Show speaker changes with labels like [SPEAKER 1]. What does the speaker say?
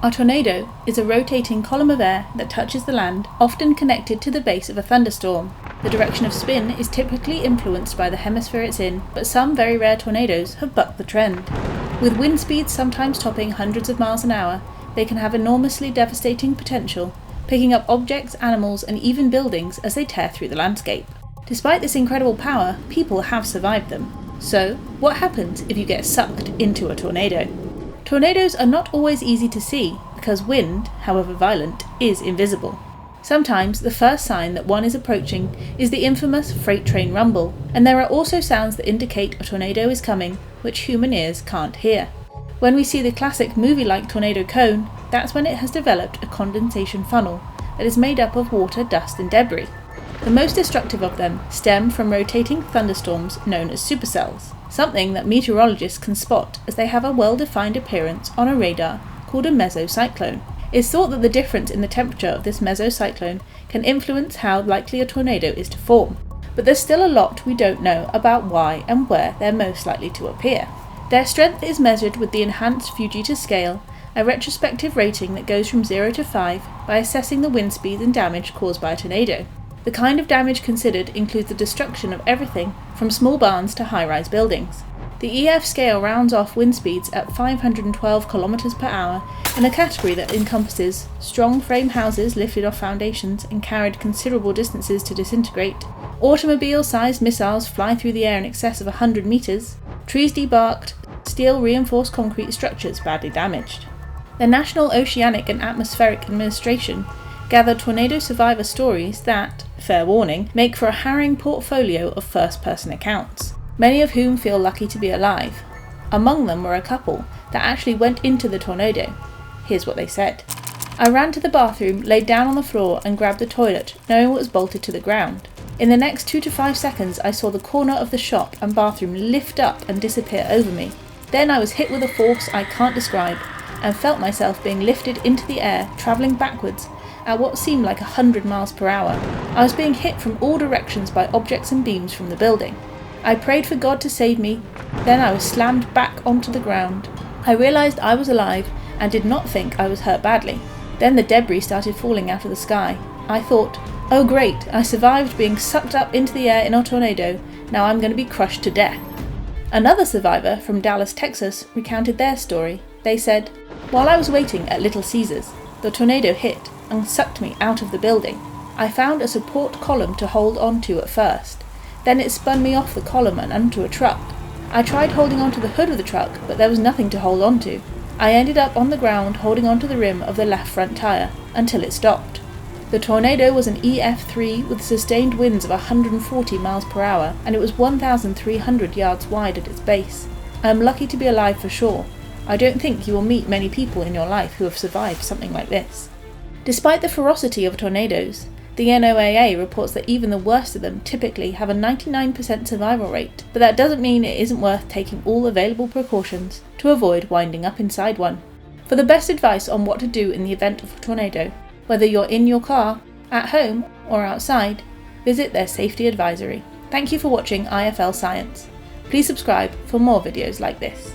[SPEAKER 1] A tornado is a rotating column of air that touches the land, often connected to the base of a thunderstorm. The direction of spin is typically influenced by the hemisphere it's in, but some very rare tornadoes have bucked the trend. With wind speeds sometimes topping hundreds of miles an hour, they can have enormously devastating potential, picking up objects, animals, and even buildings as they tear through the landscape. Despite this incredible power, people have survived them. So, what happens if you get sucked into a tornado? Tornadoes are not always easy to see because wind, however violent, is invisible. Sometimes the first sign that one is approaching is the infamous freight train rumble, and there are also sounds that indicate a tornado is coming, which human ears can't hear. When we see the classic movie-like tornado cone, that's when it has developed a condensation funnel that is made up of water, dust and debris. The most destructive of them stem from rotating thunderstorms known as supercells, something that meteorologists can spot as they have a well-defined appearance on a radar called a mesocyclone. It's thought that the difference in the temperature of this mesocyclone can influence how likely a tornado is to form, but there's still a lot we don't know about why and where they're most likely to appear. Their strength is measured with the enhanced Fujita scale, a retrospective rating that goes from 0 to 5 by assessing the wind speed and damage caused by a tornado. The kind of damage considered includes the destruction of everything from small barns to high-rise buildings. The EF scale rounds off wind speeds at 512 km per hour in a category that encompasses strong frame houses lifted off foundations and carried considerable distances to disintegrate, automobile-sized missiles fly through the air in excess of 100 meters, trees debarked, steel-reinforced concrete structures badly damaged. The National Oceanic and Atmospheric Administration gathered tornado survivor stories that, fair warning, make for a harrowing portfolio of first-person accounts, many of whom feel lucky to be alive. Among them were a couple that actually went into the tornado. Here's what they said. I ran to the bathroom, laid down on the floor and grabbed the toilet, knowing it was bolted to the ground. In the next 2 to 5 seconds I saw the corner of the shop and bathroom lift up and disappear over me. Then I was hit with a force I can't describe and felt myself being lifted into the air, travelling backwards at what seemed like 100 miles per hour. I was being hit from all directions by objects and beams from the building. I prayed for God to save me, then I was slammed back onto the ground. I realised I was alive and did not think I was hurt badly. Then the debris started falling out of the sky. I thought, oh great, I survived being sucked up into the air in a tornado, now I'm going to be crushed to death. Another survivor from Dallas, Texas recounted their story. They said, while I was waiting at Little Caesars, the tornado hit and sucked me out of the building. I found a support column to hold onto at first. Then it spun me off the column and onto a truck. I tried holding onto the hood of the truck, but there was nothing to hold onto. I ended up on the ground holding onto the rim of the left front tyre until it stopped. The tornado was an EF3 with sustained winds of 140 miles per hour, and it was 1,300 yards wide at its base. I am lucky to be alive for sure. I don't think you will meet many people in your life who have survived something like this. Despite the ferocity of tornadoes, the NOAA reports that even the worst of them typically have a 99% survival rate, but that doesn't mean it isn't worth taking all available precautions to avoid winding up inside one. For the best advice on what to do in the event of a tornado, whether you're in your car, at home, or outside, visit their safety advisory. Thank you for watching IFL Science. Please subscribe for more videos like this.